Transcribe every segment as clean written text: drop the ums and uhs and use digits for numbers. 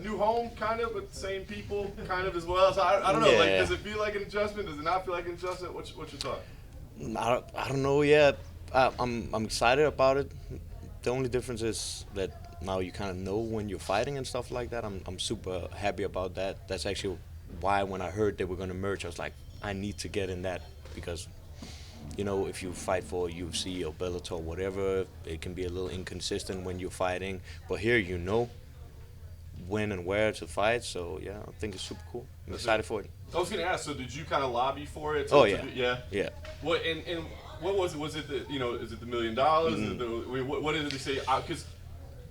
new home, kind of, with the same people, kind of as well. So I don't know. Like, does it feel like an adjustment? Does it not feel like an adjustment? What's your thought? I don't know yet. I'm excited about it. The only difference is that now you kind of know when you're fighting and stuff like that. I'm super happy about that. That's actually why when I heard they were gonna merge, I was like, I need to get in that because if you fight for UFC or Bellator or whatever, it can be a little inconsistent when you're fighting. But here, when and where to fight. So yeah, I think it's super cool. I'm excited for it. I was gonna ask. So did you kind of lobby for it? Oh yeah, yeah. yeah. What and what was it? Was it the is it the $1 million? Mm-hmm. What did they say? Because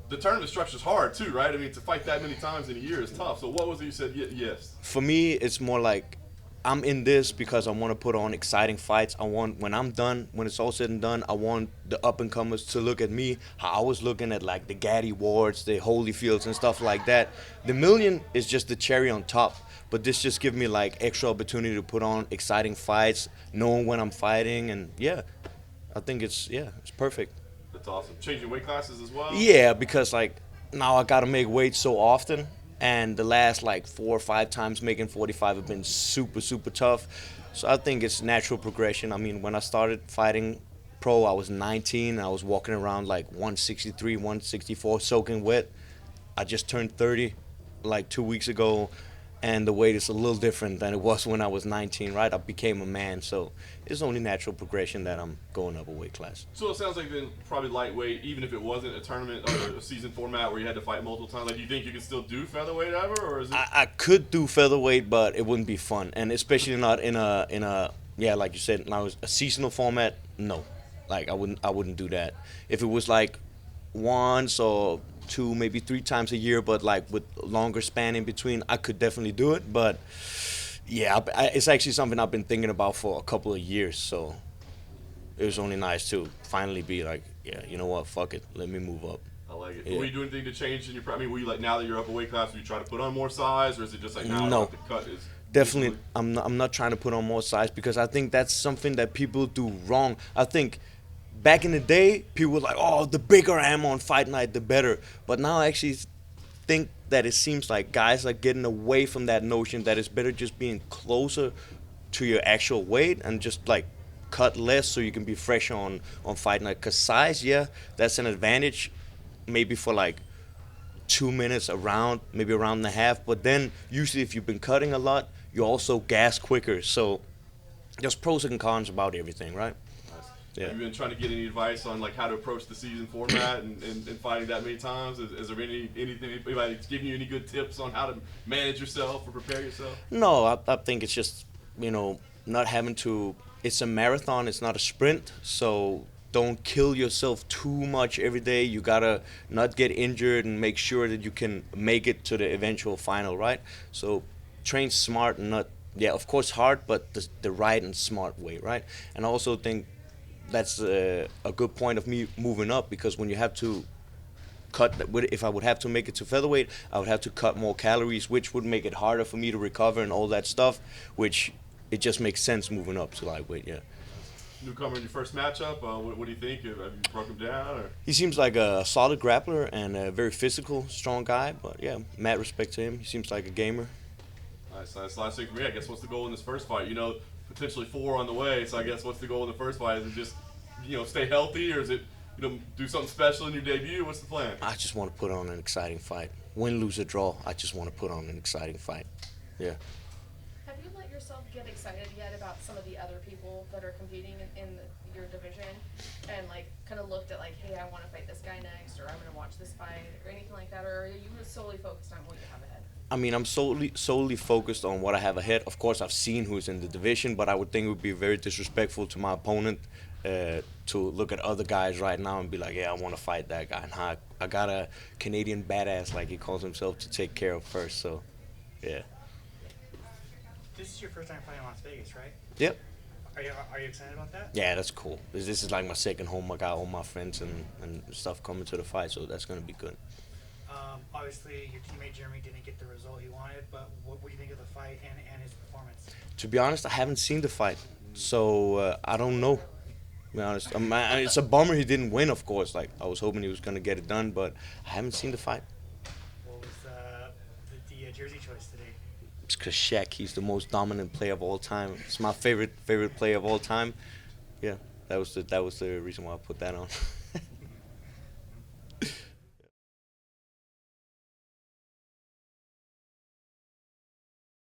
the tournament structure is hard too, right? I mean, to fight that many times in a year is tough. So what was it you said? Yes. For me, it's more like I'm in this because I want to put on exciting fights. I want, when I'm done, when it's all said and done, I want the up-and-comers to look at me how I was looking at, like, the Gaddy Wards, the Holyfields and stuff like that. The million is just the cherry on top, but this just gives me, like, extra opportunity to put on exciting fights, knowing when I'm fighting, and, yeah, I think it's perfect. That's awesome. Changing weight classes as well? Yeah, because, like, now I got to make weight so often. And the last like 4 or 5 times making 45 have been super, super tough. So I think it's natural progression. I mean, when I started fighting pro, I was 19. I was walking around like 163, 164, soaking wet. I just turned 30 like 2 weeks ago. And the weight is a little different than it was when I was 19, right? I became a man. So it's only natural progression that I'm going up a weight class. So it sounds like then probably lightweight, even if it wasn't a tournament or a season format where you had to fight multiple times. Like, do you think you could still do featherweight ever, or is it? I could do featherweight, but it wouldn't be fun, and especially not in a like you said, now a seasonal format. No, like I wouldn't do that. If it was like once or 2, maybe 3 times a year, but like with longer span in between, I could definitely do it. But yeah, it's actually something I've been thinking about for a couple of years. So it was only nice to finally be like, yeah, you know what, fuck it, let me move up. I like it. Yeah. Were you doing anything to change in your? I mean, were you like, now that you're up a weight class, were you trying to put on more size, or is it just like now No. the cut is? Definitely, I'm not trying to put on more size because I think that's something that people do wrong. I think back in the day, people were like, oh, the bigger I am on fight night, the better. But now I actually think that it seems like guys are getting away from that notion that it's better just being closer to your actual weight and just like cut less so you can be fresh on fight night. Because size, yeah, that's an advantage maybe for like 2 minutes around, maybe a round and a half. But then usually if you've been cutting a lot, you also gas quicker. So there's pros and cons about everything, right? Yeah. Have you been trying to get any advice on like how to approach the season format and fighting that many times? Is there anything anybody giving you any good tips on how to manage yourself or prepare yourself? No, I think it's just not having to. It's a marathon. It's not a sprint. So don't kill yourself too much every day. You gotta not get injured and make sure that you can make it to the eventual final, right? So train smart and not. Yeah, of course hard, but the right and smart way, right? And I also think that's a good point of me moving up because when you have to cut, if I would have to make it to featherweight, I would have to cut more calories, which would make it harder for me to recover and all that stuff, which it just makes sense moving up to lightweight, yeah. Newcomer in your first matchup, what do you think? Have you broke him down? Or? He seems like a solid grappler and a very physical, strong guy, but yeah, mad respect to him. He seems like a gamer. Nice. Last thing for me, I guess, what's the goal in this first fight? Potentially 4 on the way. So I guess what's the goal in the first fight? Is it just stay healthy, or is it do something special in your debut? What's the plan? I just want to put on an exciting fight. Win, lose, or draw. I just want to put on an exciting fight. Yeah. Have you let yourself get excited yet about some of the other people that are competing in your division, and like kind of looked at like, hey, I want to fight this guy next, or I'm going to watch this fight, or anything like that, or are you solely focused on what you have ahead? I mean, I'm solely focused on what I have ahead. Of course, I've seen who's in the division, but I would think it would be very disrespectful to my opponent to look at other guys right now and be like, yeah, I want to fight that guy. And I got a Canadian badass, like he calls himself, to take care of first. So, yeah. This is your first time playing in Las Vegas, right? Yep. Are you excited about that? Yeah, that's cool. This is like my second home. I got all my friends and stuff coming to the fight, so that's going to be good. Obviously, your teammate Jeremy didn't get the result he wanted, but what do you think of the fight and his performance? To be honest, I haven't seen the fight, so I don't know. To be honest, it's a bummer he didn't win. Of course, like I was hoping he was gonna get it done, but I haven't seen the fight. What was a jersey choice today? It's because Shaq, he's the most dominant player of all time. It's my favorite player of all time. Yeah, that was the reason why I put that on.